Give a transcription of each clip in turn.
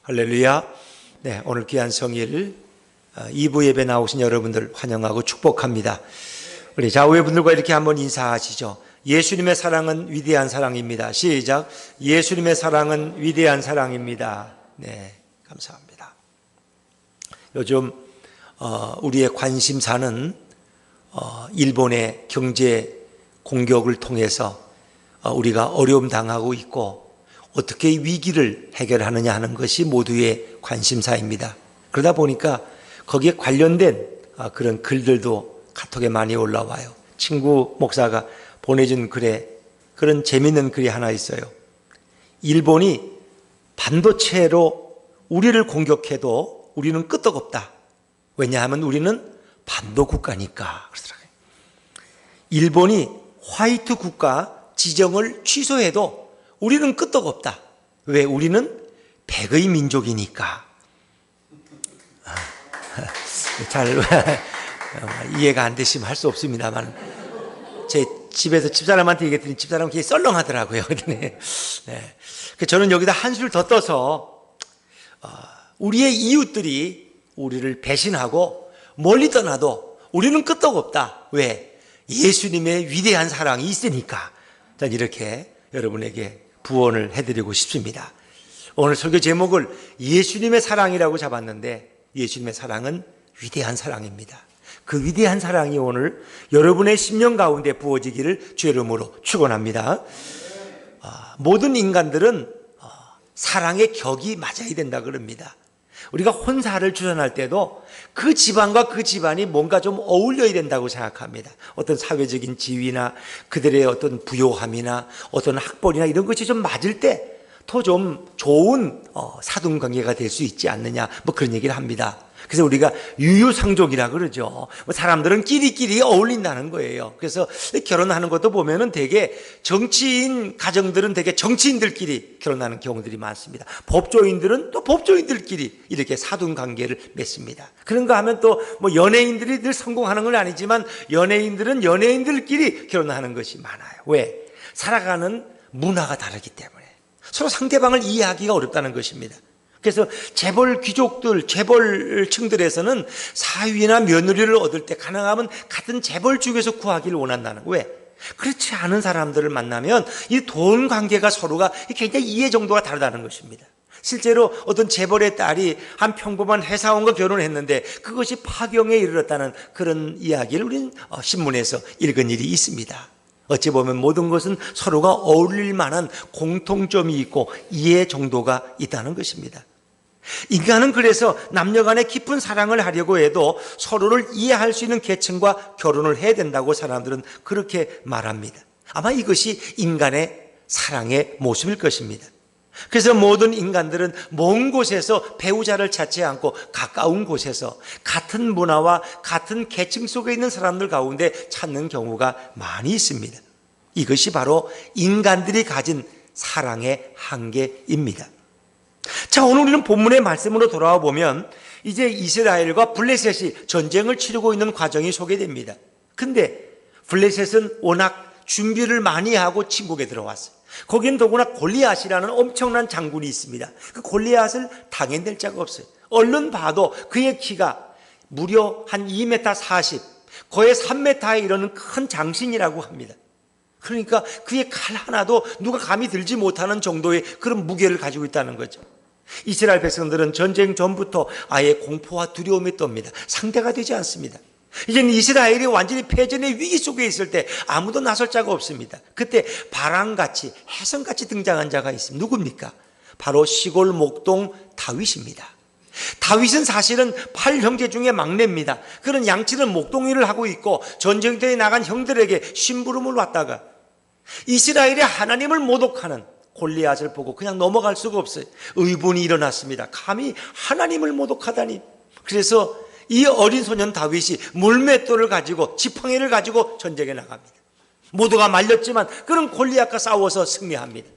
할렐루야. 네, 오늘 귀한 성일 2부 예배 나오신 여러분들 환영하고 축복합니다. 우리 좌우의 분들과 이렇게 한번 인사하시죠. 예수님의 사랑은 위대한 사랑입니다. 시작. 예수님의 사랑은 위대한 사랑입니다. 네, 감사합니다. 요즘 우리의 관심사는 일본의 경제 공격을 통해서 우리가 어려움 당하고 있고 어떻게 위기를 해결하느냐 하는 것이 모두의 관심사입니다. 그러다 보니까 거기에 관련된 그런 글들도 카톡에 많이 올라와요. 친구 목사가 보내준 글에 그런 재밌는 글이 하나 있어요. 일본이 반도체로 우리를 공격해도 우리는 끄떡없다. 왜냐하면 우리는 반도 국가니까. 그러더라고요. 일본이 화이트 국가 지정을 취소해도 우리는 끄떡없다. 왜? 우리는 백의 민족이니까. 잘 이해가 안 되시면 할 수 없습니다만 제 집에서 집사람한테 얘기했더니 집사람은 그게 썰렁하더라고요. 네. 저는 여기다 한술 더 떠서 우리의 이웃들이 우리를 배신하고 멀리 떠나도 우리는 끄떡없다. 왜? 예수님의 위대한 사랑이 있으니까. 전 이렇게 여러분에게 부언을 해드리고 싶습니다. 오늘 설교 제목을 예수님의 사랑이라고 잡았는데 예수님의 사랑은 위대한 사랑입니다. 그 위대한 사랑이 오늘 여러분의 심령 가운데 부어지기를 주의 이름으로 축원합니다. 모든 인간들은 사랑의 격이 맞아야 된다 그럽니다. 우리가 혼사를 주선할 때도 그 집안과 그 집안이 뭔가 좀 어울려야 된다고 생각합니다. 어떤 사회적인 지위나 그들의 어떤 부요함이나 어떤 학벌이나 이런 것이 좀 맞을 때 더 좀 좋은 사돈관계가 될 수 있지 않느냐 뭐 그런 얘기를 합니다. 그래서 우리가 유유상종이라 그러죠. 사람들은 끼리끼리 어울린다는 거예요. 그래서 결혼하는 것도 보면은 되게 정치인 가정들은 되게 정치인들끼리 결혼하는 경우들이 많습니다. 법조인들은 또 법조인들끼리 이렇게 사돈 관계를 맺습니다. 그런가 하면 또 뭐 연예인들이 늘 성공하는 건 아니지만 연예인들은 연예인들끼리 결혼하는 것이 많아요. 왜? 살아가는 문화가 다르기 때문에 서로 상대방을 이해하기가 어렵다는 것입니다. 그래서 재벌 귀족들, 재벌층들에서는 사위나 며느리를 얻을 때 가능하면 같은 재벌 중에서 구하기를 원한다는 거예요. 왜? 그렇지 않은 사람들을 만나면 이 돈 관계가 서로가 굉장히 이해 정도가 다르다는 것입니다. 실제로 어떤 재벌의 딸이 한 평범한 회사원과 결혼했는데 그것이 파경에 이르렀다는 그런 이야기를 우리는 신문에서 읽은 일이 있습니다. 어찌 보면 모든 것은 서로가 어울릴 만한 공통점이 있고 이해 정도가 있다는 것입니다. 인간은 그래서 남녀 간의 깊은 사랑을 하려고 해도 서로를 이해할 수 있는 계층과 결혼을 해야 된다고 사람들은 그렇게 말합니다. 아마 이것이 인간의 사랑의 모습일 것입니다. 그래서 모든 인간들은 먼 곳에서 배우자를 찾지 않고 가까운 곳에서 같은 문화와 같은 계층 속에 있는 사람들 가운데 찾는 경우가 많이 있습니다. 이것이 바로 인간들이 가진 사랑의 한계입니다. 자, 오늘 우리는 본문의 말씀으로 돌아와 보면 이제 이스라엘과 블레셋이 전쟁을 치르고 있는 과정이 소개됩니다. 근데 블레셋은 워낙 준비를 많이 하고 침국에 들어왔어요. 거긴 더구나 골리앗이라는 엄청난 장군이 있습니다. 그 골리앗을 당해낼 자가 없어요. 얼른 봐도 그의 키가 무려 한 2m 40, 거의 3m에 이르는 큰 장신이라고 합니다. 그러니까 그의 칼 하나도 누가 감히 들지 못하는 정도의 그런 무게를 가지고 있다는 거죠. 이스라엘 백성들은 전쟁 전부터 아예 공포와 두려움이 떱니다. 상대가 되지 않습니다. 이제는 이스라엘이 완전히 패전의 위기 속에 있을 때 아무도 나설 자가 없습니다. 그때 바람같이 혜성같이 등장한 자가 있습니다. 누굽니까? 바로 시골 목동 다윗입니다. 다윗은 사실은 8형제 중에 막내입니다. 그런 양치는 목동일을 하고 있고 전쟁터에 나간 형들에게 심부름을 왔다가 이스라엘의 하나님을 모독하는 골리앗을 보고 그냥 넘어갈 수가 없어요. 의분이 일어났습니다. 감히 하나님을 모독하다니. 그래서 이 어린 소년 다윗이 물맷돌을 가지고 지팡이를 가지고 전쟁에 나갑니다. 모두가 말렸지만 그런 골리앗과 싸워서 승리합니다.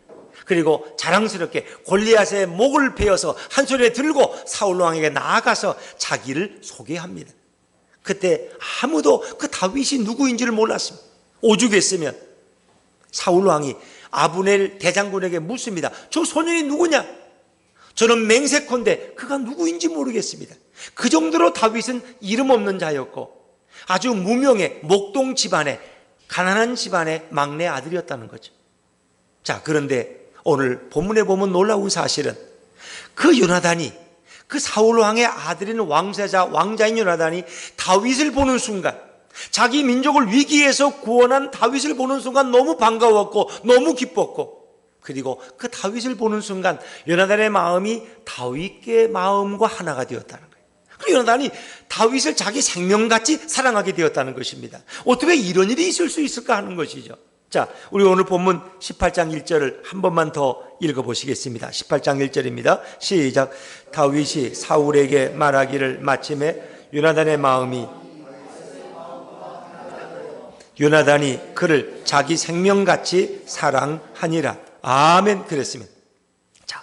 그리고 자랑스럽게 골리앗의 목을 베어서 한 손에 들고 사울 왕에게 나아가서 자기를 소개합니다. 그때 아무도 그 다윗이 누구인지를 몰랐습니다. 오죽했으면 사울 왕이 아브넬 대장군에게 묻습니다. 저 소년이 누구냐? 저는 맹세컨대 그가 누구인지 모르겠습니다. 그 정도로 다윗은 이름 없는 자였고 아주 무명의 목동 집안의 가난한 집안의 막내 아들이었다는 거죠. 자, 그런데 오늘 본문에 보면 놀라운 사실은 그 요나단이, 그 사울 왕의 아들인 왕자인 요나단이 다윗을 보는 순간, 자기 민족을 위기에서 구원한 다윗을 보는 순간 너무 반가웠고 너무 기뻤고, 그리고 그 다윗을 보는 순간 요나단의 마음이 다윗의 마음과 하나가 되었다는 거예요. 그 요나단이 다윗을 자기 생명같이 사랑하게 되었다는 것입니다. 어떻게 이런 일이 있을 수 있을까 하는 것이죠. 자, 우리 오늘 본문 18장 1절을 한 번만 더 읽어보시겠습니다. 18장 1절입니다. 시작. 다윗이 사울에게 말하기를 마침에 요나단이 그를 자기 생명같이 사랑하니라. 아멘. 그랬으면, 자,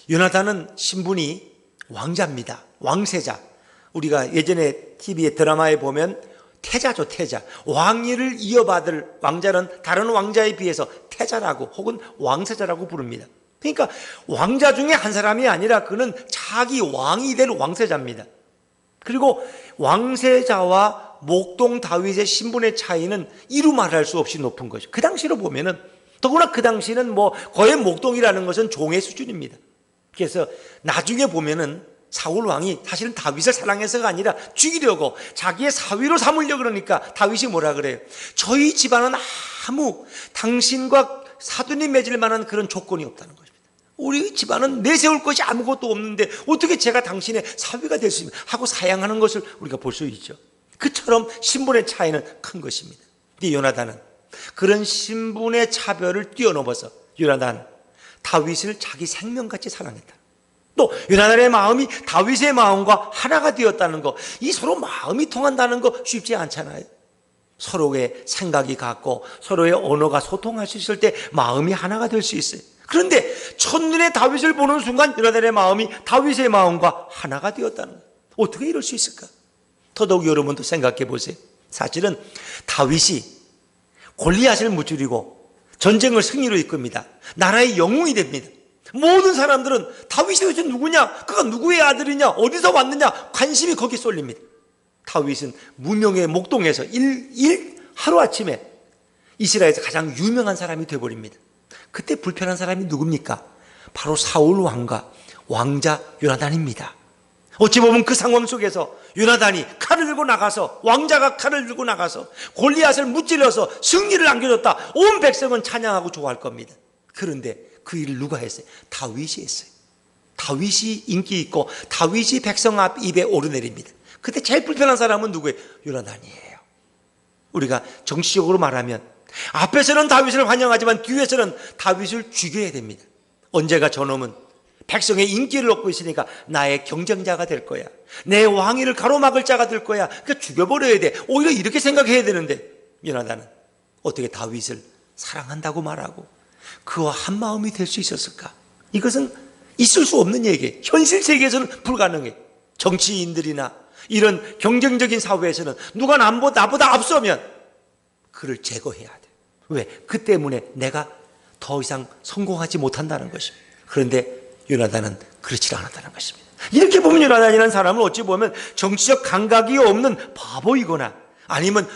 요나단은 신분이 왕자입니다. 왕세자. 우리가 예전에 TV에 드라마에 보면 태자죠, 태자. 왕위를 이어받을 왕자는 다른 왕자에 비해서 태자라고 혹은 왕세자라고 부릅니다. 그러니까 왕자 중에 한 사람이 아니라 그는 자기 왕이 될 왕세자입니다. 그리고 왕세자와 목동 다윗의 신분의 차이는 이루 말할 수 없이 높은 거죠. 그 당시로 보면은, 더구나 그 당시는 뭐 거의 목동이라는 것은 종의 수준입니다. 그래서 나중에 보면은 사울 왕이 사실은 다윗을 사랑해서가 아니라 죽이려고 자기의 사위로 삼으려고 그러니까 다윗이 뭐라 그래요? 저희 집안은 아무 당신과 사돈이 맺을 만한 그런 조건이 없다는 것입니다. 우리 집안은 내세울 것이 아무것도 없는데 어떻게 제가 당신의 사위가 될 수 있습니까? 하고 사양하는 것을 우리가 볼 수 있죠. 그처럼 신분의 차이는 큰 것입니다. 근데 요나단은 그런 신분의 차별을 뛰어넘어서 요나단, 다윗을 자기 생명같이 사랑했다. 또 요나단의 마음이 다윗의 마음과 하나가 되었다는 것, 이 서로 마음이 통한다는 거 쉽지 않잖아요. 서로의 생각이 같고 서로의 언어가 소통할 수 있을 때 마음이 하나가 될 수 있어요. 그런데 첫눈에 다윗을 보는 순간 요나단의 마음이 다윗의 마음과 하나가 되었다는 것, 어떻게 이럴 수 있을까? 더더욱 여러분도 생각해 보세요. 사실은 다윗이 골리앗을 무찌르고 전쟁을 승리로 이끕니다. 나라의 영웅이 됩니다. 모든 사람들은 다윗이 도대체 누구냐? 그가 누구의 아들이냐? 어디서 왔느냐? 관심이 거기에 쏠립니다. 다윗은 무명의 목동에서 하루아침에 이스라엘에서 가장 유명한 사람이 되어버립니다. 그때 불편한 사람이 누굽니까? 바로 사울 왕과 왕자 요나단입니다. 어찌 보면 그 상황 속에서 요나단이 칼을 들고 나가서, 왕자가 칼을 들고 나가서 골리앗을 무찔러서 승리를 안겨줬다. 온 백성은 찬양하고 좋아할 겁니다. 그런데 그 일을 누가 했어요? 다윗이 했어요. 다윗이 인기 있고 다윗이 백성 앞 입에 오르내립니다. 그때 제일 불편한 사람은 누구예요? 요나단이에요. 우리가 정치적으로 말하면 앞에서는 다윗을 환영하지만 뒤에서는 다윗을 죽여야 됩니다. 언제가 저놈은 백성의 인기를 얻고 있으니까 나의 경쟁자가 될 거야, 내 왕위를 가로막을 자가 될 거야, 그러니까 죽여버려야 돼. 오히려 이렇게 생각해야 되는데 요나단은 어떻게 다윗을 사랑한다고 말하고 그와 한 마음이 될 수 있었을까? 이것은 있을 수 없는 얘기예요. 현실 세계에서는 불가능해. 정치인들이나 이런 경쟁적인 사회에서는 누가 나보다 앞서면 그를 제거해야 돼. 왜? 그 때문에 내가 더 이상 성공하지 못한다는 것입니다. 그런데 요나단은 그렇지 않았다는 것입니다. 이렇게 보면 요나단이라는 사람은 어찌 보면 정치적 감각이 없는 바보이거나 아니면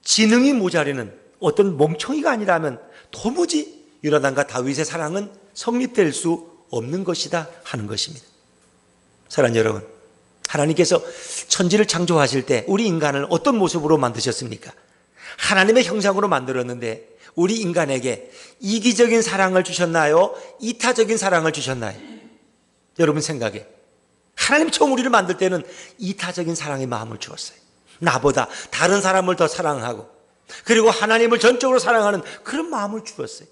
지능이 모자라는 어떤 멍청이가 아니라면 도무지 요나단과 다윗의 사랑은 성립될 수 없는 것이다 하는 것입니다. 사랑하는 여러분, 하나님께서 천지를 창조하실 때 우리 인간을 어떤 모습으로 만드셨습니까? 하나님의 형상으로 만들었는데 우리 인간에게 이기적인 사랑을 주셨나요? 이타적인 사랑을 주셨나요? 여러분 생각에 하나님 처음 우리를 만들 때는 이타적인 사랑의 마음을 주었어요. 나보다 다른 사람을 더 사랑하고 그리고 하나님을 전적으로 사랑하는 그런 마음을 주었어요.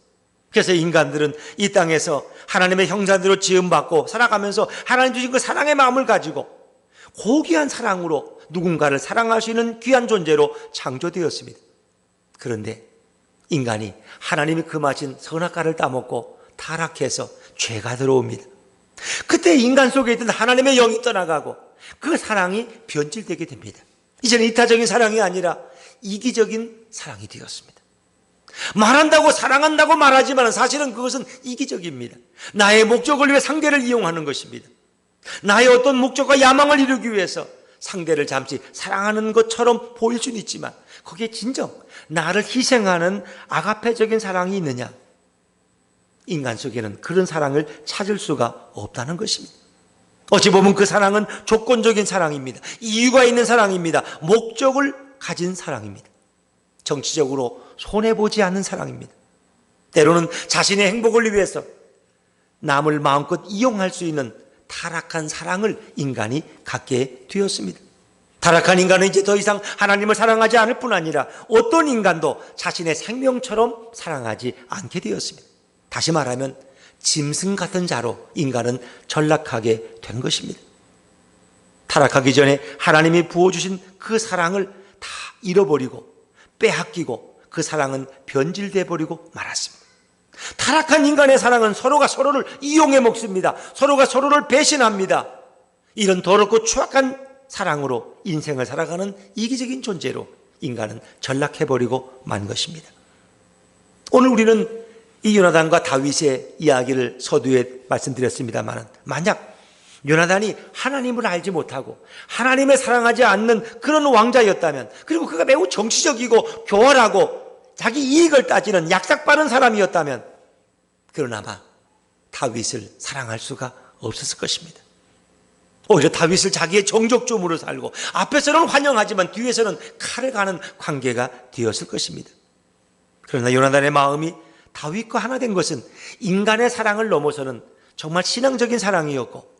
그래서 인간들은 이 땅에서 하나님의 형상대로 지음받고 살아가면서 하나님 주신 그 사랑의 마음을 가지고 고귀한 사랑으로 누군가를 사랑할 수 있는 귀한 존재로 창조되었습니다. 그런데 인간이 하나님이 금하신 선악과를 따먹고 타락해서 죄가 들어옵니다. 그때 인간 속에 있던 하나님의 영이 떠나가고 그 사랑이 변질되게 됩니다. 이제는 이타적인 사랑이 아니라 이기적인 사랑이 되었습니다. 말한다고 사랑한다고 말하지만 사실은 그것은 이기적입니다. 나의 목적을 위해 상대를 이용하는 것입니다. 나의 어떤 목적과 야망을 이루기 위해서 상대를 잠시 사랑하는 것처럼 보일 수는 있지만 거기에 진정 나를 희생하는 아가페적인 사랑이 있느냐? 인간 속에는 그런 사랑을 찾을 수가 없다는 것입니다. 어찌 보면 그 사랑은 조건적인 사랑입니다. 이유가 있는 사랑입니다. 목적을 가진 사랑입니다. 정치적으로 손해보지 않는 사랑입니다. 때로는 자신의 행복을 위해서 남을 마음껏 이용할 수 있는 타락한 사랑을 인간이 갖게 되었습니다. 타락한 인간은 이제 더 이상 하나님을 사랑하지 않을 뿐 아니라 어떤 인간도 자신의 생명처럼 사랑하지 않게 되었습니다. 다시 말하면 짐승 같은 자로 인간은 전락하게 된 것입니다. 타락하기 전에 하나님이 부어주신 그 사랑을 다 잃어버리고 빼앗기고 그 사랑은 변질돼 버리고 말았습니다. 타락한 인간의 사랑은 서로가 서로를 이용해 먹습니다. 서로가 서로를 배신합니다. 이런 더럽고 추악한 사랑으로 인생을 살아가는 이기적인 존재로 인간은 전락해버리고 만 것입니다. 오늘 우리는 이 요나단과 다윗의 이야기를 서두에 말씀드렸습니다만 만약 요나단이 하나님을 알지 못하고 하나님을 사랑하지 않는 그런 왕자였다면, 그리고 그가 매우 정치적이고 교활하고 자기 이익을 따지는 약삭빠른 사람이었다면 그러나마 다윗을 사랑할 수가 없었을 것입니다. 오히려 다윗을 자기의 정적점으로 살고 앞에서는 환영하지만 뒤에서는 칼을 가는 관계가 되었을 것입니다. 그러나 요나단의 마음이 다윗과 하나 된 것은 인간의 사랑을 넘어서는 정말 신앙적인 사랑이었고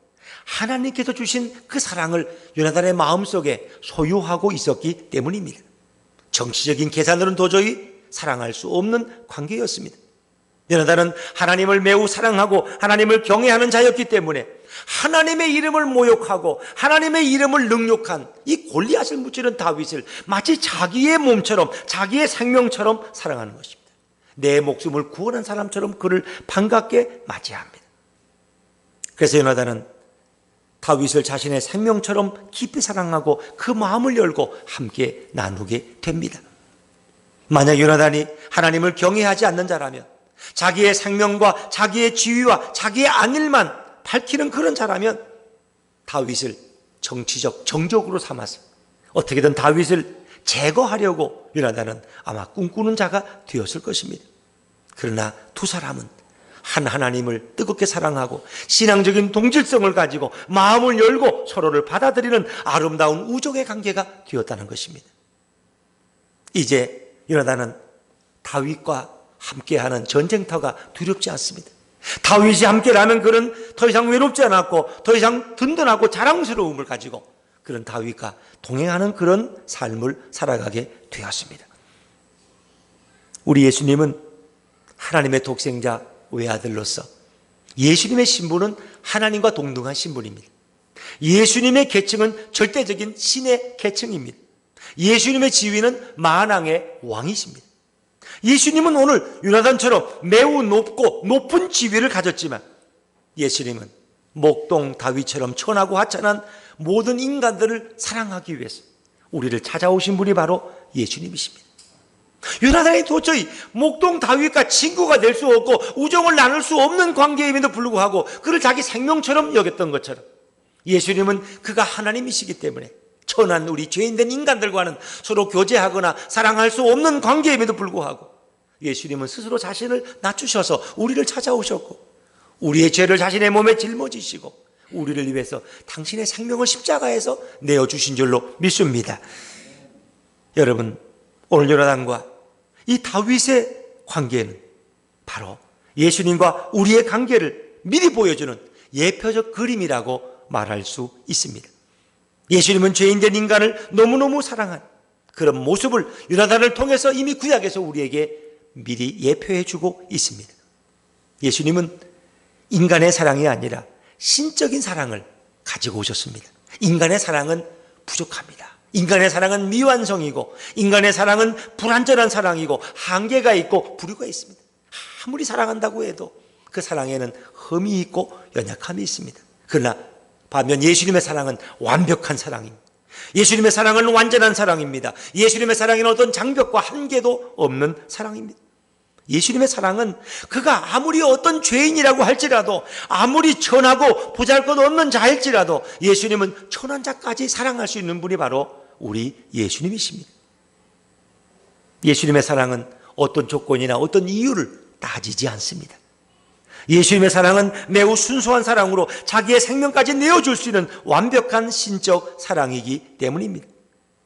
하나님께서 주신 그 사랑을 요나단의 마음속에 소유하고 있었기 때문입니다. 정치적인 계산으로는 도저히 사랑할 수 없는 관계였습니다. 요나단은 하나님을 매우 사랑하고 하나님을 경외하는 자였기 때문에 하나님의 이름을 모욕하고 하나님의 이름을 능욕한 이 골리앗을 무찌른 다윗을 마치 자기의 몸처럼 자기의 생명처럼 사랑하는 것입니다. 내 목숨을 구원한 사람처럼 그를 반갑게 맞이합니다. 그래서 요나단은 다윗을 자신의 생명처럼 깊이 사랑하고 그 마음을 열고 함께 나누게 됩니다. 만약 요나단이 하나님을 경외하지 않는 자라면, 자기의 생명과 자기의 지위와 자기의 안일만 밝히는 그런 자라면 다윗을 정치적 정적으로 삼아서 어떻게든 다윗을 제거하려고 요나단은 아마 꿈꾸는 자가 되었을 것입니다. 그러나 두 사람은 한 하나님을 뜨겁게 사랑하고 신앙적인 동질성을 가지고 마음을 열고 서로를 받아들이는 아름다운 우정의 관계가 되었다는 것입니다. 이제 요나단은 다윗과 함께하는 전쟁터가 두렵지 않습니다. 다윗이 함께라면 그는 더 이상 외롭지 않았고 더 이상 든든하고 자랑스러움을 가지고 그런 다윗과 동행하는 그런 삶을 살아가게 되었습니다. 우리 예수님은 하나님의 독생자 외아들로서 예수님의 신분은 하나님과 동등한 신분입니다. 예수님의 계층은 절대적인 신의 계층입니다. 예수님의 지위는 만왕의 왕이십니다. 예수님은 오늘 요나단처럼 매우 높고 높은 지위를 가졌지만 예수님은 목동 다윗처럼 천하고 하찮은 모든 인간들을 사랑하기 위해서 우리를 찾아오신 분이 바로 예수님이십니다. 요나단이 도저히 목동 다윗과 친구가 될 수 없고 우정을 나눌 수 없는 관계임에도 불구하고 그를 자기 생명처럼 여겼던 것처럼 예수님은 그가 하나님이시기 때문에 천한 우리 죄인된 인간들과는 서로 교제하거나 사랑할 수 없는 관계임에도 불구하고 예수님은 스스로 자신을 낮추셔서 우리를 찾아오셨고 우리의 죄를 자신의 몸에 짊어지시고 우리를 위해서 당신의 생명을 십자가에서 내어주신 줄로 믿습니다. 여러분, 오늘 요나단과 이 다윗의 관계는 바로 예수님과 우리의 관계를 미리 보여주는 예표적 그림이라고 말할 수 있습니다. 예수님은 죄인된 인간을 너무너무 사랑한 그런 모습을 요나단을 통해서 이미 구약에서 우리에게 미리 예표해 주고 있습니다. 예수님은 인간의 사랑이 아니라 신적인 사랑을 가지고 오셨습니다. 인간의 사랑은 부족합니다. 인간의 사랑은 미완성이고 인간의 사랑은 불완전한 사랑이고 한계가 있고 불효가 있습니다. 아무리 사랑한다고 해도 그 사랑에는 흠이 있고 연약함이 있습니다. 그러나 반면 예수님의 사랑은 완벽한 사랑입니다. 예수님의 사랑은 완전한 사랑입니다. 예수님의 사랑에는 어떤 장벽과 한계도 없는 사랑입니다. 예수님의 사랑은 그가 아무리 어떤 죄인이라고 할지라도, 아무리 천하고 보잘것없는 자일지라도 예수님은 천한 자까지 사랑할 수 있는 분이 바로 우리 예수님이십니다. 예수님의 사랑은 어떤 조건이나 어떤 이유를 따지지 않습니다. 예수님의 사랑은 매우 순수한 사랑으로 자기의 생명까지 내어줄 수 있는 완벽한 신적 사랑이기 때문입니다.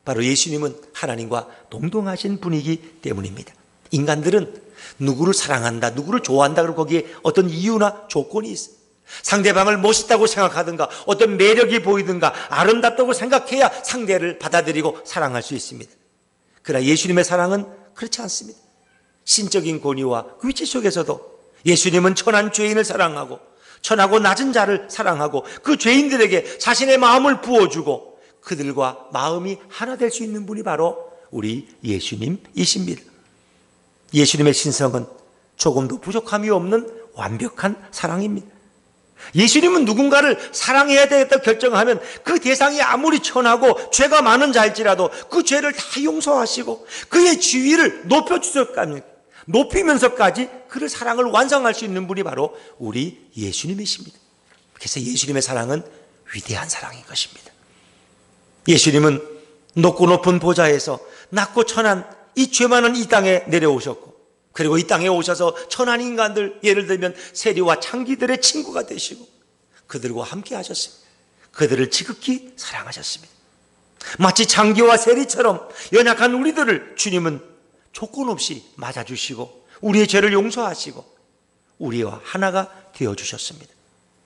바로 예수님은 하나님과 동등하신 분이기 때문입니다. 인간들은 누구를 사랑한다, 누구를 좋아한다, 그리고 거기에 어떤 이유나 조건이 있어요. 상대방을 멋있다고 생각하든가, 어떤 매력이 보이든가, 아름답다고 생각해야 상대를 받아들이고 사랑할 수 있습니다. 그러나 예수님의 사랑은 그렇지 않습니다. 신적인 권위와 위치 속에서도 예수님은 천한 죄인을 사랑하고, 천하고 낮은 자를 사랑하고, 그 죄인들에게 자신의 마음을 부어주고 그들과 마음이 하나 될 수 있는 분이 바로 우리 예수님이십니다. 예수님의 신성은 조금도 부족함이 없는 완벽한 사랑입니다. 예수님은 누군가를 사랑해야 되겠다 결정하면 그 대상이 아무리 천하고 죄가 많은 자일지라도 그 죄를 다 용서하시고 그의 지위를 높이면서까지 그를 사랑을 완성할 수 있는 분이 바로 우리 예수님이십니다. 그래서 예수님의 사랑은 위대한 사랑인 것입니다. 예수님은 높고 높은 보좌에서 낮고 천한 이 죄 많은 이 땅에 내려오셨고, 그리고 이 땅에 오셔서 천한 인간들, 예를 들면 세리와 창기들의 친구가 되시고 그들과 함께 하셨습니다. 그들을 지극히 사랑하셨습니다. 마치 창기와 세리처럼 연약한 우리들을 주님은 조건 없이 맞아주시고 우리의 죄를 용서하시고 우리와 하나가 되어주셨습니다.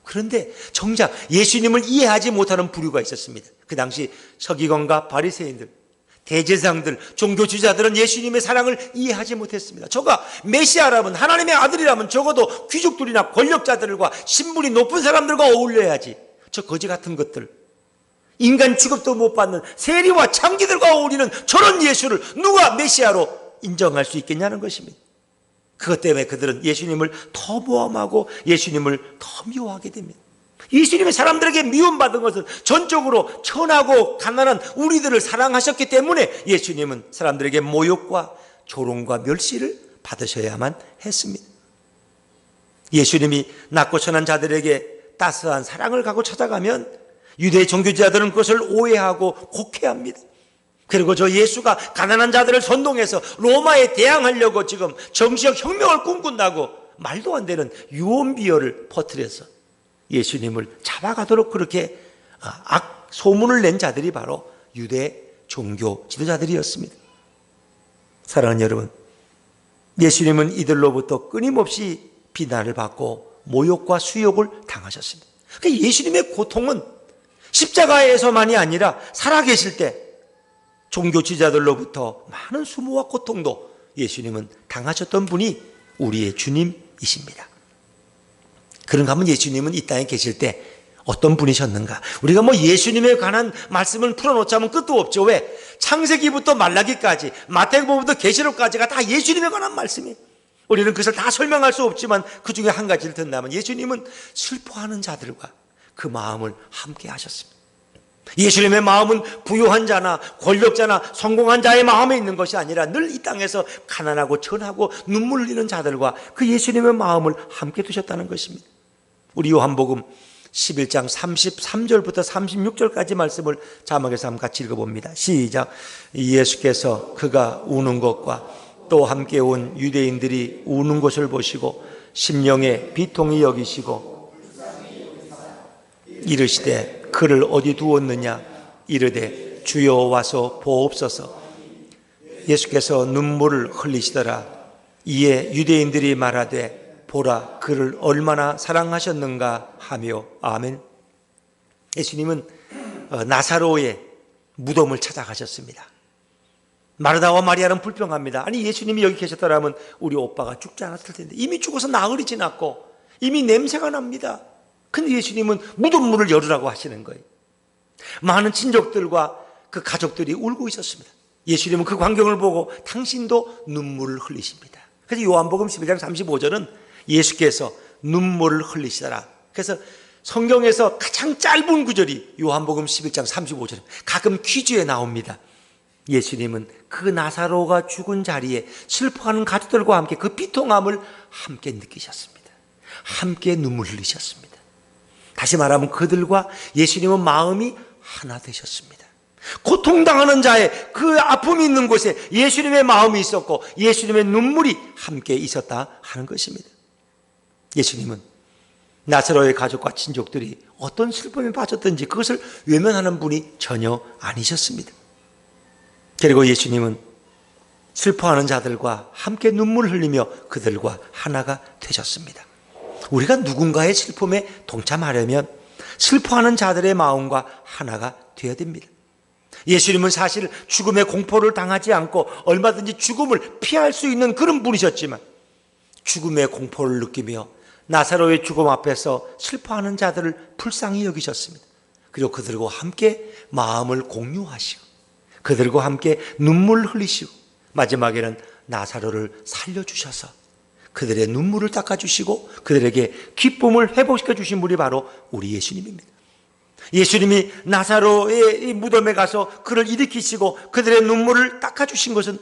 그런데 정작 예수님을 이해하지 못하는 부류가 있었습니다. 그 당시 서기관과 바리새인들, 대제사장들, 종교주의자들은 예수님의 사랑을 이해하지 못했습니다. 저가 메시아라면, 하나님의 아들이라면 적어도 귀족들이나 권력자들과 신분이 높은 사람들과 어울려야지, 저 거지 같은 것들, 인간 취급도 못 받는 세리와 창기들과 어울리는 저런 예수를 누가 메시아로 인정할 수 있겠냐는 것입니다. 그것 때문에 그들은 예수님을 더 모함하고 예수님을 더 미워하게 됩니다. 예수님이 사람들에게 미움받은 것은 전적으로 천하고 가난한 우리들을 사랑하셨기 때문에 예수님은 사람들에게 모욕과 조롱과 멸시를 받으셔야만 했습니다. 예수님이 낮고 천한 자들에게 따스한 사랑을 갖고 찾아가면 유대 종교지자들은 그것을 오해하고 곡해합니다. 그리고 저 예수가 가난한 자들을 선동해서 로마에 대항하려고 지금 정치적 혁명을 꿈꾼다고 말도 안 되는 유언비어를 퍼뜨려서 예수님을 잡아가도록 그렇게 소문을 낸 자들이 바로 유대 종교 지도자들이었습니다. 사랑하는 여러분, 예수님은 이들로부터 끊임없이 비난을 받고 모욕과 수욕을 당하셨습니다. 그러니까 예수님의 고통은 십자가에서만이 아니라 살아계실 때 종교 지도자들로부터 많은 수모와 고통도 예수님은 당하셨던 분이 우리의 주님이십니다. 그런가 하면 예수님은 이 땅에 계실 때 어떤 분이셨는가? 우리가 예수님에 관한 말씀을 풀어놓자면 끝도 없죠. 왜? 창세기부터 말라기까지, 마태복음부터 계시록까지가 다 예수님에 관한 말씀이에요. 우리는 그것을 다 설명할 수 없지만 그 중에 한 가지를 든다면 예수님은 슬퍼하는 자들과 그 마음을 함께 하셨습니다. 예수님의 마음은 부유한 자나 권력자나 성공한 자의 마음에 있는 것이 아니라 늘 이 땅에서 가난하고 천하고 눈물 흘리는 자들과 그 예수님의 마음을 함께 두셨다는 것입니다. 우리 요한복음 11장 33절부터 36절까지 말씀을 자막에서 한번 같이 읽어봅니다. 시작. 예수께서 그가 우는 것과 또 함께 온 유대인들이 우는 것을 보시고 심령에 비통히 여기시고 이르시되 그를 어디 두었느냐? 이르되 주여 와서 보옵소서. 예수께서 눈물을 흘리시더라. 이에 유대인들이 말하되 보라 그를 얼마나 사랑하셨는가 하며. 아멘. 예수님은 나사로의 무덤을 찾아가셨습니다. 마르다와 마리아는 불평합니다. 아니 예수님이 여기 계셨더라면 우리 오빠가 죽지 않았을 텐데, 이미 죽어서 나흘이 지났고 이미 냄새가 납니다. 근데 예수님은 무덤문을 열으라고 하시는 거예요. 많은 친족들과 그 가족들이 울고 있었습니다. 예수님은 그 광경을 보고 당신도 눈물을 흘리십니다. 그래서 요한복음 11장 35절은 예수께서 눈물을 흘리시더라. 그래서 성경에서 가장 짧은 구절이 요한복음 11장 35절입니다. 가끔 퀴즈에 나옵니다. 예수님은 그 나사로가 죽은 자리에 슬퍼하는 가족들과 함께 그 비통함을 함께 느끼셨습니다. 함께 눈물 흘리셨습니다. 다시 말하면 그들과 예수님은 마음이 하나 되셨습니다. 고통당하는 자의 그 아픔이 있는 곳에 예수님의 마음이 있었고 예수님의 눈물이 함께 있었다 하는 것입니다. 예수님은 나사로의 가족과 친족들이 어떤 슬픔에 빠졌든지 그것을 외면하는 분이 전혀 아니셨습니다. 그리고 예수님은 슬퍼하는 자들과 함께 눈물을 흘리며 그들과 하나가 되셨습니다. 우리가 누군가의 슬픔에 동참하려면 슬퍼하는 자들의 마음과 하나가 되어야 됩니다. 예수님은 사실 죽음의 공포를 당하지 않고 얼마든지 죽음을 피할 수 있는 그런 분이셨지만 죽음의 공포를 느끼며 나사로의 죽음 앞에서 슬퍼하는 자들을 불쌍히 여기셨습니다. 그리고 그들과 함께 마음을 공유하시고 그들과 함께 눈물을 흘리시고 마지막에는 나사로를 살려주셔서 그들의 눈물을 닦아주시고 그들에게 기쁨을 회복시켜 주신 분이 바로 우리 예수님입니다. 예수님이 나사로의 무덤에 가서 그를 일으키시고 그들의 눈물을 닦아주신 것은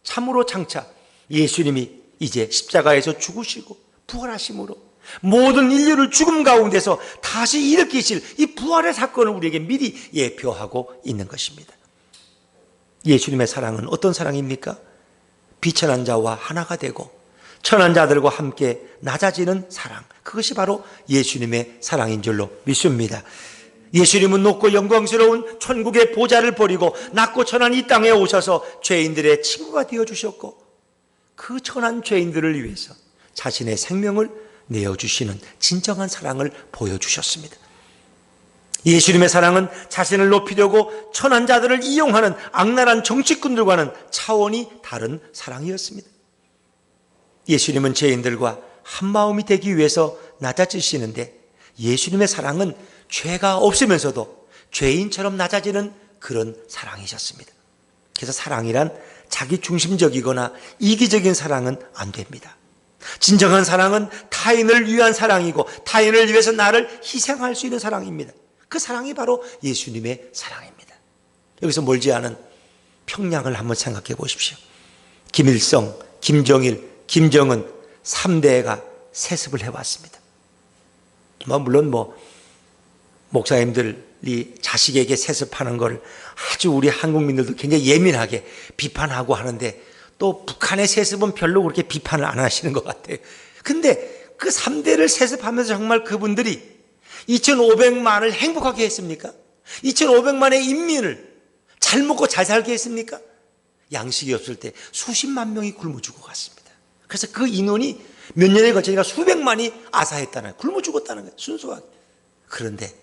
참으로 장차 예수님이 이제 십자가에서 죽으시고 부활하심으로 모든 인류를 죽음 가운데서 다시 일으키실 이 부활의 사건을 우리에게 미리 예표하고 있는 것입니다. 예수님의 사랑은 어떤 사랑입니까? 비천한 자와 하나가 되고 천한 자들과 함께 낮아지는 사랑, 그것이 바로 예수님의 사랑인 줄로 믿습니다. 예수님은 높고 영광스러운 천국의 보좌를 버리고 낮고 천한 이 땅에 오셔서 죄인들의 친구가 되어주셨고 그 천한 죄인들을 위해서 자신의 생명을 내어주시는 진정한 사랑을 보여주셨습니다. 예수님의 사랑은 자신을 높이려고 천한 자들을 이용하는 악랄한 정치꾼들과는 차원이 다른 사랑이었습니다. 예수님은 죄인들과 한마음이 되기 위해서 낮아지시는데 예수님의 사랑은 죄가 없으면서도 죄인처럼 낮아지는 그런 사랑이셨습니다. 그래서 사랑이란 자기중심적이거나 이기적인 사랑은 안 됩니다. 진정한 사랑은 타인을 위한 사랑이고 타인을 위해서 나를 희생할 수 있는 사랑입니다. 그 사랑이 바로 예수님의 사랑입니다. 여기서 멀지 않은 평양을 한번 생각해 보십시오. 김일성, 김정일, 김정은 3대가 세습을 해왔습니다. 물론 목사님들이 자식에게 세습하는 걸 아주 우리 한국민들도 굉장히 예민하게 비판하고 하는데 또 북한의 세습은 별로 그렇게 비판을 안 하시는 것 같아요. 근데 그 3대를 세습하면서 정말 그분들이 2,500만을 행복하게 했습니까? 2,500만의 인민을 잘 먹고 잘 살게 했습니까? 양식이 없을 때 수십만 명이 굶어 죽어 갔습니다. 그래서 그 인원이 몇 년에 걸치니까 수백만이 아사했다는 거예요. 굶어 죽었다는 거예요. 순수하게. 그런데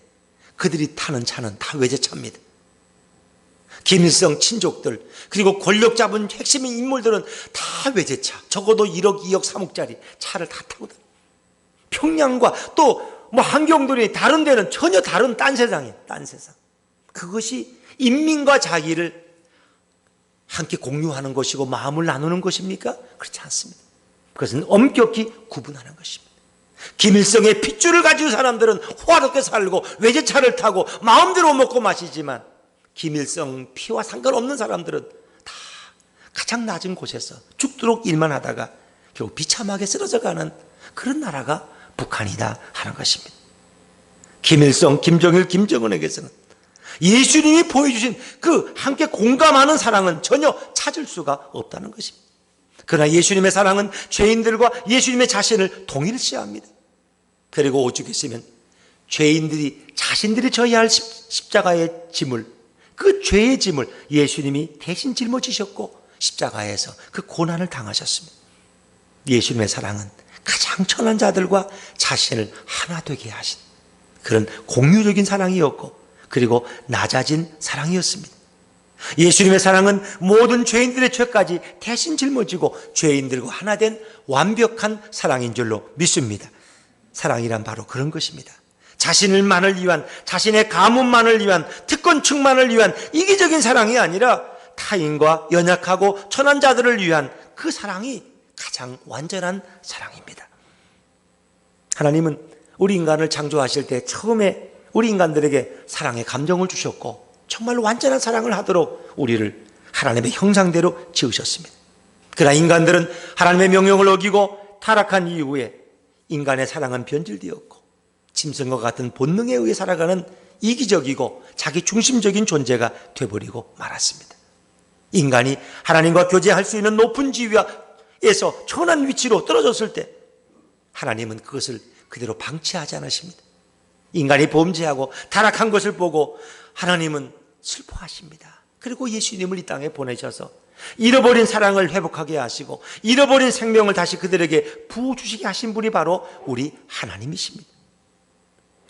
그들이 타는 차는 다 외제차입니다. 김일성 친족들 그리고 권력 잡은 핵심 인물들은 다 외제차, 적어도 1억, 2억, 3억짜리 차를 다 타고 다녀요. 평양과 또 환경들이 다른 데는 전혀 다른 딴 세상이에요. 딴 세상. 그것이 인민과 자기를 함께 공유하는 것이고 마음을 나누는 것입니까? 그렇지 않습니다. 그것은 엄격히 구분하는 것입니다. 김일성의 핏줄을 가진 사람들은 호화롭게 살고 외제차를 타고 마음대로 먹고 마시지만 김일성 피와 상관없는 사람들은 다 가장 낮은 곳에서 죽도록 일만 하다가 결국 비참하게 쓰러져가는 그런 나라가 북한이다 하는 것입니다. 김일성, 김정일, 김정은에게서는 예수님이 보여주신 그 함께 공감하는 사랑은 전혀 찾을 수가 없다는 것입니다. 그러나 예수님의 사랑은 죄인들과 예수님의 자신을 동일시합니다. 그리고 오죽했으면 죄인들이 자신들이 져야 할 십자가의 짐을, 그 죄의 짐을 예수님이 대신 짊어지셨고 십자가에서 그 고난을 당하셨습니다. 예수님의 사랑은 가장 천한 자들과 자신을 하나 되게 하신 그런 공유적인 사랑이었고 그리고 낮아진 사랑이었습니다. 예수님의 사랑은 모든 죄인들의 죄까지 대신 짊어지고 죄인들과 하나 된 완벽한 사랑인 줄로 믿습니다. 사랑이란 바로 그런 것입니다. 자신을만을 위한, 자신의 가문만을 위한, 특권층만을 위한 이기적인 사랑이 아니라 타인과 연약하고 천한 자들을 위한 그 사랑이 가장 완전한 사랑입니다. 하나님은 우리 인간을 창조하실 때 처음에 우리 인간들에게 사랑의 감정을 주셨고 정말 완전한 사랑을 하도록 우리를 하나님의 형상대로 지으셨습니다. 그러나 인간들은 하나님의 명령을 어기고 타락한 이후에 인간의 사랑은 변질되었고 짐승과 같은 본능에 의해 살아가는 이기적이고 자기 중심적인 존재가 되어버리고 말았습니다. 인간이 하나님과 교제할 수 있는 높은 지위에서 천한 위치로 떨어졌을 때 하나님은 그것을 그대로 방치하지 않으십니다. 인간이 범죄하고 타락한 것을 보고 하나님은 슬퍼하십니다. 그리고 예수님을 이 땅에 보내셔서 잃어버린 사랑을 회복하게 하시고 잃어버린 생명을 다시 그들에게 부어주시게 하신 분이 바로 우리 하나님이십니다.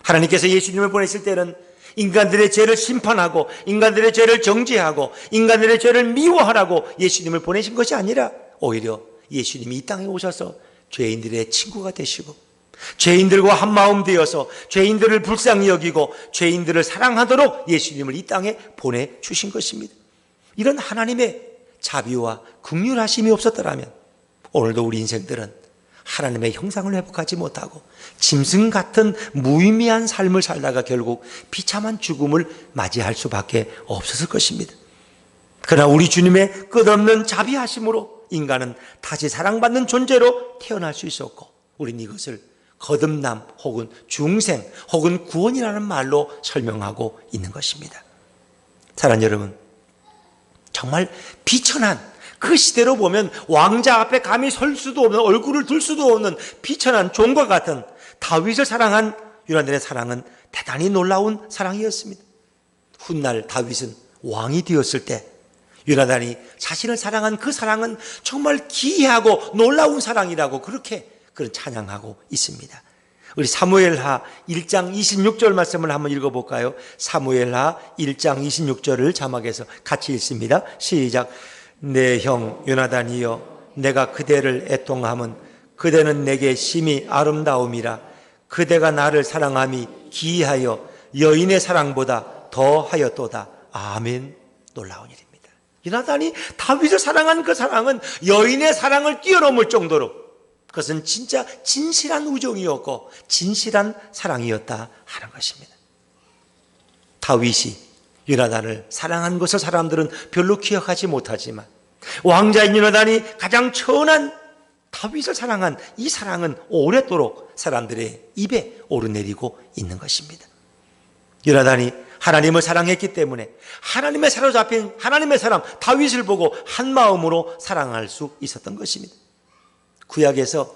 하나님께서 예수님을 보내실 때는 인간들의 죄를 심판하고 인간들의 죄를 정죄하고 인간들의 죄를 미워하라고 예수님을 보내신 것이 아니라 오히려 예수님이 이 땅에 오셔서 죄인들의 친구가 되시고 죄인들과 한마음 되어서 죄인들을 불쌍히 여기고 죄인들을 사랑하도록 예수님을 이 땅에 보내주신 것입니다. 이런 하나님의 자비와 긍휼하심이 없었더라면 오늘도 우리 인생들은 하나님의 형상을 회복하지 못하고 짐승 같은 무의미한 삶을 살다가 결국 비참한 죽음을 맞이할 수밖에 없었을 것입니다. 그러나 우리 주님의 끝없는 자비하심으로 인간은 다시 사랑받는 존재로 태어날 수 있었고 우리는 이것을 거듭남 혹은 중생 혹은 구원이라는 말로 설명하고 있는 것입니다. 사랑하는 여러분, 정말 비천한 그 시대로 보면 왕자 앞에 감히 설 수도 없는 얼굴을 들 수도 없는 비천한 종과 같은 다윗을 사랑한 요나단의 사랑은 대단히 놀라운 사랑이었습니다. 훗날 다윗은 왕이 되었을 때 요나단이 자신을 사랑한 그 사랑은 정말 기이하고 놀라운 사랑이라고 그렇게 그런 찬양하고 있습니다. 우리 사무엘하 1장 26절 말씀을 한번 읽어볼까요? 사무엘하 1장 26절을 자막해서 같이 읽습니다. 시작. 내 형 요나단이여 내가 그대를 애통함은 그대는 내게 심히 아름다움이라 그대가 나를 사랑함이 기이하여 여인의 사랑보다 더하였도다. 아멘. 놀라운 일입니다. 요나단이 다윗을 사랑한 그 사랑은 여인의 사랑을 뛰어넘을 정도로 그것은 진짜 진실한 우정이었고 진실한 사랑이었다 하는 것입니다. 다윗이 요나단을 사랑한 것을 사람들은 별로 기억하지 못하지만 왕자인 요나단이 가장 천한 다윗을 사랑한 이 사랑은 오랫도록 사람들의 입에 오르내리고 있는 것입니다. 요나단이 하나님을 사랑했기 때문에 하나님의 사로잡힌 하나님의 사람 다윗을 보고 한 마음으로 사랑할 수 있었던 것입니다. 구약에서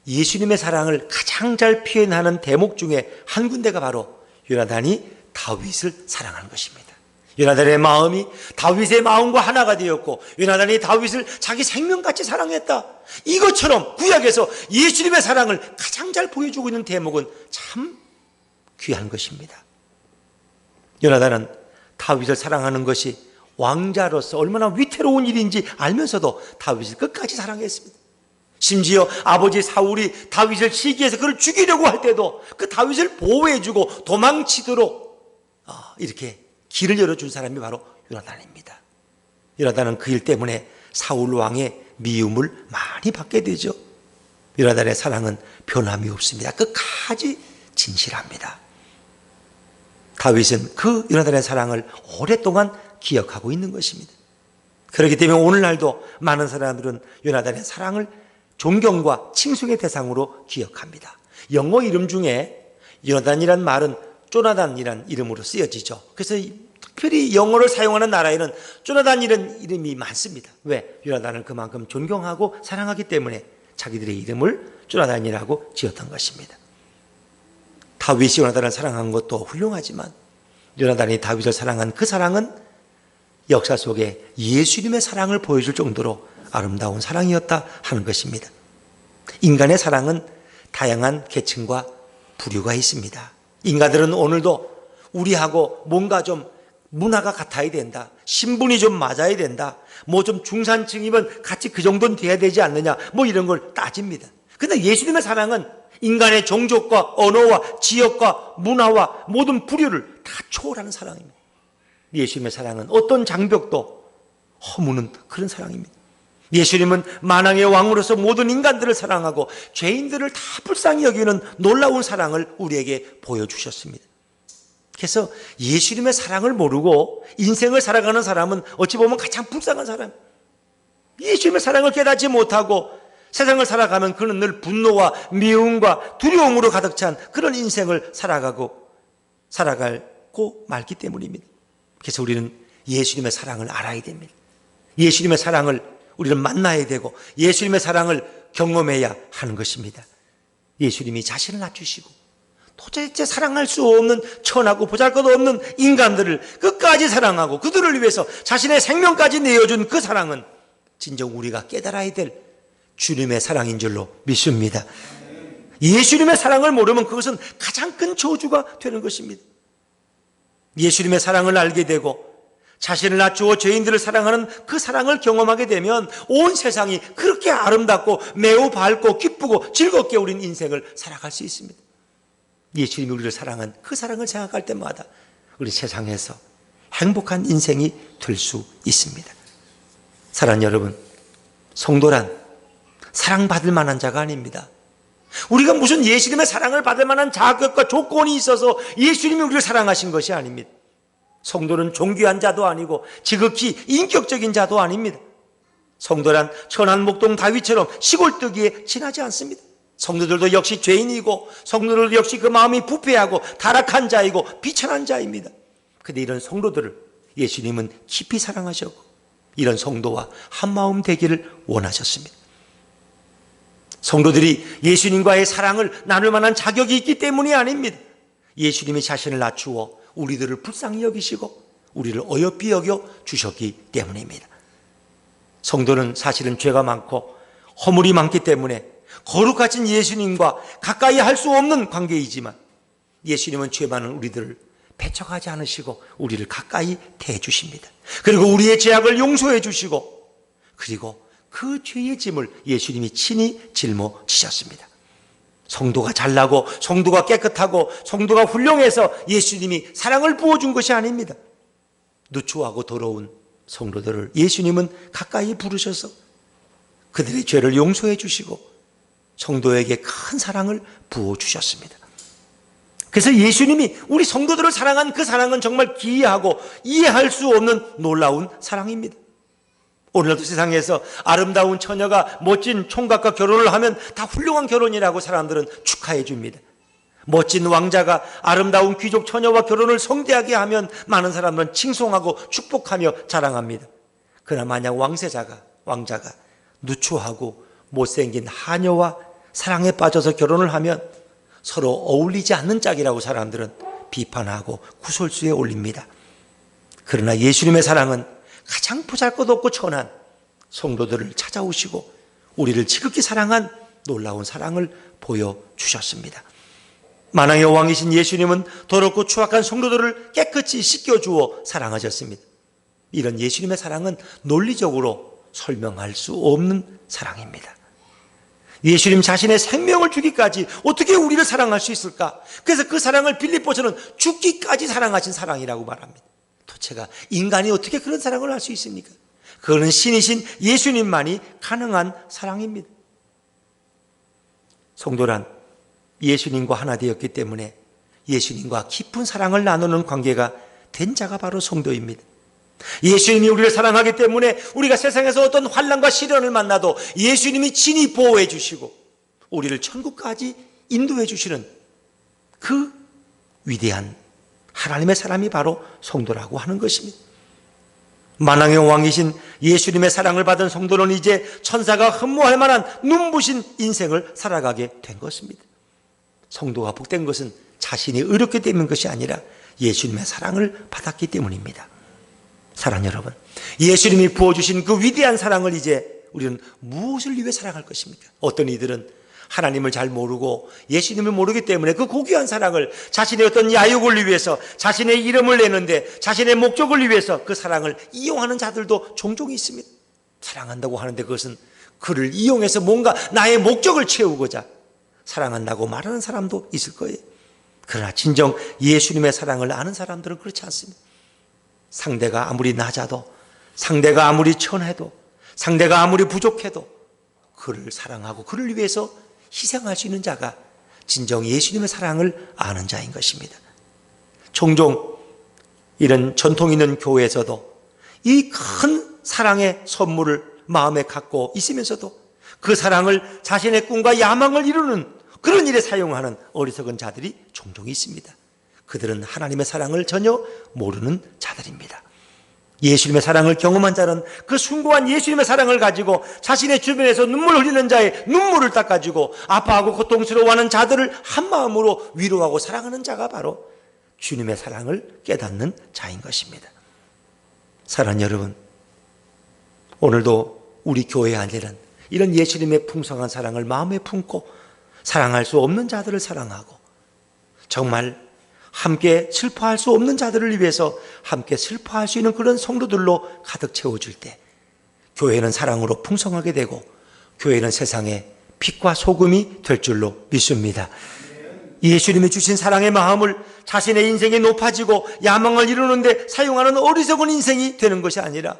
예수님의 사랑을 가장 잘 표현하는 대목 중에 한 군데가 바로 요나단이 다윗을 사랑하는 것입니다. 요나단의 마음이 다윗의 마음과 하나가 되었고 요나단이 다윗을 자기 생명같이 사랑했다. 이것처럼 구약에서 예수님의 사랑을 가장 잘 보여주고 있는 대목은 참 귀한 것입니다. 요나단은 다윗을 사랑하는 것이 왕자로서 얼마나 위태로운 일인지 알면서도 다윗을 끝까지 사랑했습니다. 심지어 아버지 사울이 다윗을 시기해서 그를 죽이려고 할 때도 그 다윗을 보호해주고 도망치도록 이렇게 길을 열어준 사람이 바로 요나단입니다. 요나단은 그 일 때문에 사울 왕의 미움을 많이 받게 되죠. 요나단의 사랑은 변함이 없습니다. 끝까지 진실합니다. 다윗은 그 요나단의 사랑을 오랫동안 기억하고 있는 것입니다. 그렇기 때문에 오늘날도 많은 사람들은 요나단의 사랑을 존경과 칭송의 대상으로 기억합니다. 영어 이름 중에 요나단이란 말은 조나단이란 이름으로 쓰여지죠. 그래서 특별히 영어를 사용하는 나라에는 조나단이라는 이름이 많습니다. 왜? 요나단을 그만큼 존경하고 사랑하기 때문에 자기들의 이름을 조나단이라고 지었던 것입니다. 다윗이 요나단을 사랑한 것도 훌륭하지만 요나단이 다윗을 사랑한 그 사랑은 역사 속에 예수님의 사랑을 보여줄 정도로 아름다운 사랑이었다 하는 것입니다. 인간의 사랑은 다양한 계층과 부류가 있습니다. 인간들은 오늘도 우리하고 뭔가 좀 문화가 같아야 된다. 신분이 좀 맞아야 된다. 뭐 좀 중산층이면 같이 그 정도는 돼야 되지 않느냐. 뭐 이런 걸 따집니다. 그런데 예수님의 사랑은 인간의 종족과 언어와 지역과 문화와 모든 부류를 다 초월하는 사랑입니다. 예수님의 사랑은 어떤 장벽도 허무는 그런 사랑입니다. 예수님은 만왕의 왕으로서 모든 인간들을 사랑하고 죄인들을 다 불쌍히 여기는 놀라운 사랑을 우리에게 보여주셨습니다. 그래서 예수님의 사랑을 모르고 인생을 살아가는 사람은 어찌 보면 가장 불쌍한 사람. 예수님의 사랑을 깨닫지 못하고 세상을 살아가면 그는 늘 분노와 미움과 두려움으로 가득 찬 그런 인생을 살아가고 말기 때문입니다. 그래서 우리는 예수님의 사랑을 알아야 됩니다. 예수님의 사랑을 우리는 만나야 되고 예수님의 사랑을 경험해야 하는 것입니다. 예수님이 자신을 낮추시고 도대체 사랑할 수 없는 천하고 보잘것없는 인간들을 끝까지 사랑하고 그들을 위해서 자신의 생명까지 내어준 그 사랑은 진정 우리가 깨달아야 될 주님의 사랑인 줄로 믿습니다. 예수님의 사랑을 모르면 그것은 가장 큰 저주가 되는 것입니다. 예수님의 사랑을 알게 되고 자신을 낮추어 죄인들을 사랑하는 그 사랑을 경험하게 되면 온 세상이 그렇게 아름답고 매우 밝고 기쁘고 즐겁게 우린 인생을 살아갈 수 있습니다. 예수님이 우리를 사랑한 그 사랑을 생각할 때마다 우리 세상에서 행복한 인생이 될 수 있습니다. 사랑하는 여러분, 성도란 사랑받을 만한 자가 아닙니다. 우리가 무슨 예수님의 사랑을 받을 만한 자격과 조건이 있어서 예수님이 우리를 사랑하신 것이 아닙니다. 성도는 존귀한 자도 아니고 지극히 인격적인 자도 아닙니다. 성도란 천한 목동 다윗처럼 시골뜨기에 지나지 않습니다. 성도들도 역시 죄인이고 성도들도 역시 그 마음이 부패하고 타락한 자이고 비천한 자입니다. 그런데 이런 성도들을 예수님은 깊이 사랑하셨고 이런 성도와 한마음 되기를 원하셨습니다. 성도들이 예수님과의 사랑을 나눌 만한 자격이 있기 때문이 아닙니다. 예수님이 자신을 낮추어 우리들을 불쌍히 여기시고 우리를 어여삐 여겨 주셨기 때문입니다. 성도는 사실은 죄가 많고 허물이 많기 때문에 거룩하신 예수님과 가까이 할 수 없는 관계이지만 예수님은 죄 많은 우리들을 배척하지 않으시고 우리를 가까이 대해주십니다. 그리고 우리의 죄악을 용서해 주시고 그리고 그 죄의 짐을 예수님이 친히 짊어지셨습니다. 성도가 잘나고 성도가 깨끗하고 성도가 훌륭해서 예수님이 사랑을 부어준 것이 아닙니다. 누추하고 더러운 성도들을 예수님은 가까이 부르셔서 그들의 죄를 용서해 주시고 성도에게 큰 사랑을 부어주셨습니다. 그래서 예수님이 우리 성도들을 사랑한 그 사랑은 정말 기이하고 이해할 수 없는 놀라운 사랑입니다. 오늘날도 세상에서 아름다운 처녀가 멋진 총각과 결혼을 하면 다 훌륭한 결혼이라고 사람들은 축하해 줍니다. 멋진 왕자가 아름다운 귀족 처녀와 결혼을 성대하게 하면 많은 사람들은 칭송하고 축복하며 자랑합니다. 그러나 만약 왕자가 누추하고 못생긴 하녀와 사랑에 빠져서 결혼을 하면 서로 어울리지 않는 짝이라고 사람들은 비판하고 구설수에 올립니다. 그러나 예수님의 사랑은 가장 보잘것없고 천한 성도들을 찾아오시고 우리를 지극히 사랑한 놀라운 사랑을 보여주셨습니다. 만왕의 왕이신 예수님은 더럽고 추악한 성도들을 깨끗이 씻겨주어 사랑하셨습니다. 이런 예수님의 사랑은 논리적으로 설명할 수 없는 사랑입니다. 예수님 자신의 생명을 주기까지 어떻게 우리를 사랑할 수 있을까? 그래서 그 사랑을 빌립보서는 죽기까지 사랑하신 사랑이라고 말합니다. 도대체가 인간이 어떻게 그런 사랑을 할 수 있습니까? 그거는 신이신 예수님만이 가능한 사랑입니다. 성도란 예수님과 하나 되었기 때문에 예수님과 깊은 사랑을 나누는 관계가 된 자가 바로 성도입니다. 예수님이 우리를 사랑하기 때문에 우리가 세상에서 어떤 환난과 시련을 만나도 예수님이 친히 보호해 주시고 우리를 천국까지 인도해 주시는 그 위대한 하나님의 사람이 바로 성도라고 하는 것입니다. 만왕의 왕이신 예수님의 사랑을 받은 성도는 이제 천사가 흠모할 만한 눈부신 인생을 살아가게 된 것입니다. 성도가 복된 것은 자신이 의롭게 되는 것이 아니라 예수님의 사랑을 받았기 때문입니다. 사랑 여러분, 예수님이 부어주신 그 위대한 사랑을 이제 우리는 무엇을 위해 사랑할 것입니까? 어떤 이들은 하나님을 잘 모르고 예수님을 모르기 때문에 그 고귀한 사랑을 자신의 어떤 야욕을 위해서 자신의 이름을 내는데 자신의 목적을 위해서 그 사랑을 이용하는 자들도 종종 있습니다. 사랑한다고 하는데 그것은 그를 이용해서 뭔가 나의 목적을 채우고자 사랑한다고 말하는 사람도 있을 거예요. 그러나 진정 예수님의 사랑을 아는 사람들은 그렇지 않습니다. 상대가 아무리 낮아도 상대가 아무리 천해도 상대가 아무리 부족해도 그를 사랑하고 그를 위해서 희생할 수 있는 자가 진정 예수님의 사랑을 아는 자인 것입니다. 종종 이런 전통 있는 교회에서도 이 큰 사랑의 선물을 마음에 갖고 있으면서도 그 사랑을 자신의 꿈과 야망을 이루는 그런 일에 사용하는 어리석은 자들이 종종 있습니다. 그들은 하나님의 사랑을 전혀 모르는 자들입니다. 예수님의 사랑을 경험한 자는 그 숭고한 예수님의 사랑을 가지고 자신의 주변에서 눈물 흘리는 자의 눈물을 닦아주고 아파하고 고통스러워하는 자들을 한마음으로 위로하고 사랑하는 자가 바로 주님의 사랑을 깨닫는 자인 것입니다. 사랑하는 여러분, 오늘도 우리 교회 안에는 이런 예수님의 풍성한 사랑을 마음에 품고 사랑할 수 없는 자들을 사랑하고 정말 함께 슬퍼할 수 없는 자들을 위해서 함께 슬퍼할 수 있는 그런 성도들로 가득 채워줄 때 교회는 사랑으로 풍성하게 되고 교회는 세상의 빛과 소금이 될 줄로 믿습니다. 예수님이 주신 사랑의 마음을 자신의 인생이 높아지고 야망을 이루는데 사용하는 어리석은 인생이 되는 것이 아니라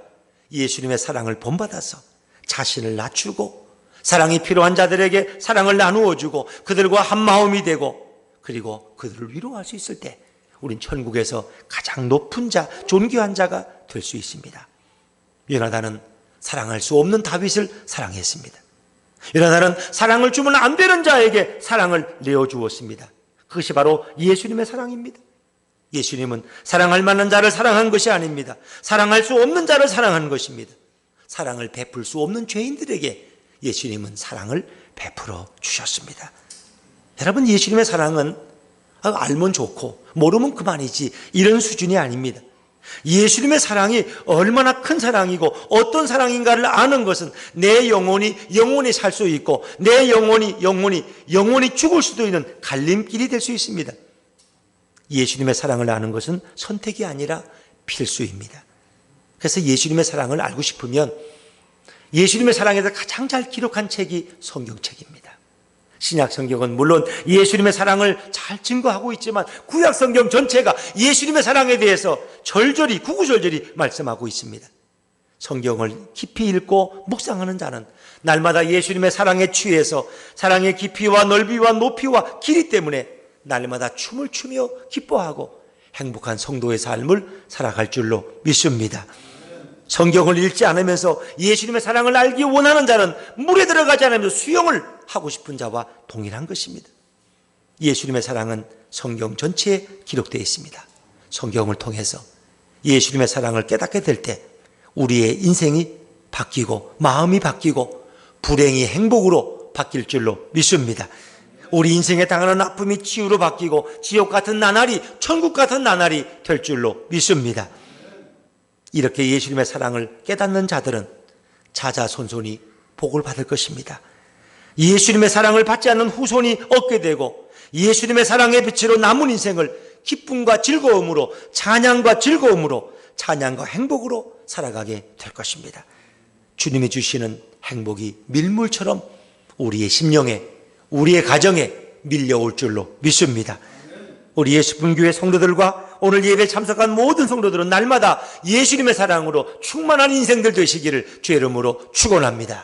예수님의 사랑을 본받아서 자신을 낮추고 사랑이 필요한 자들에게 사랑을 나누어 주고 그들과 한마음이 되고 그리고 그들을 위로할 수 있을 때 우린 천국에서 가장 높은 자, 존귀한 자가 될 수 있습니다. 요나단은 사랑할 수 없는 다윗을 사랑했습니다. 요나단은 사랑을 주면 안 되는 자에게 사랑을 내어주었습니다. 그것이 바로 예수님의 사랑입니다. 예수님은 사랑할 만한 자를 사랑한 것이 아닙니다. 사랑할 수 없는 자를 사랑한 것입니다. 사랑을 베풀 수 없는 죄인들에게 예수님은 사랑을 베풀어 주셨습니다. 여러분, 예수님의 사랑은 알면 좋고 모르면 그만이지 이런 수준이 아닙니다. 예수님의 사랑이 얼마나 큰 사랑이고 어떤 사랑인가를 아는 것은 내 영혼이 살 수 있고 내 영혼이 죽을 수도 있는 갈림길이 될 수 있습니다. 예수님의 사랑을 아는 것은 선택이 아니라 필수입니다. 그래서 예수님의 사랑을 알고 싶으면 예수님의 사랑에 대해서 가장 잘 기록한 책이 성경책입니다. 신약 성경은 물론 예수님의 사랑을 잘 증거하고 있지만 구약 성경 전체가 예수님의 사랑에 대해서 절절히 구구절절히 말씀하고 있습니다. 성경을 깊이 읽고 묵상하는 자는 날마다 예수님의 사랑에 취해서 사랑의 깊이와 넓이와 높이와 길이 때문에 날마다 춤을 추며 기뻐하고 행복한 성도의 삶을 살아갈 줄로 믿습니다. 성경을 읽지 않으면서 예수님의 사랑을 알기 원하는 자는 물에 들어가지 않으면서 수영을 하고 싶은 자와 동일한 것입니다. 예수님의 사랑은 성경 전체에 기록되어 있습니다. 성경을 통해서 예수님의 사랑을 깨닫게 될 때 우리의 인생이 바뀌고 마음이 바뀌고 불행이 행복으로 바뀔 줄로 믿습니다. 우리 인생에 당하는 아픔이 치유로 바뀌고 지옥 같은 나날이 천국 같은 나날이 될 줄로 믿습니다. 이렇게 예수님의 사랑을 깨닫는 자들은 자자손손이 복을 받을 것입니다. 예수님의 사랑을 받지 않는 후손이 얻게 되고 예수님의 사랑의 빛으로 남은 인생을 기쁨과 즐거움으로 찬양과 즐거움으로 찬양과 행복으로 살아가게 될 것입니다. 주님이 주시는 행복이 밀물처럼 우리의 심령에 우리의 가정에 밀려올 줄로 믿습니다. 우리 예수분교회 성도들과 오늘 예배에 참석한 모든 성도들은 날마다 예수님의 사랑으로 충만한 인생들 되시기를 주의 이름으로 축원합니다.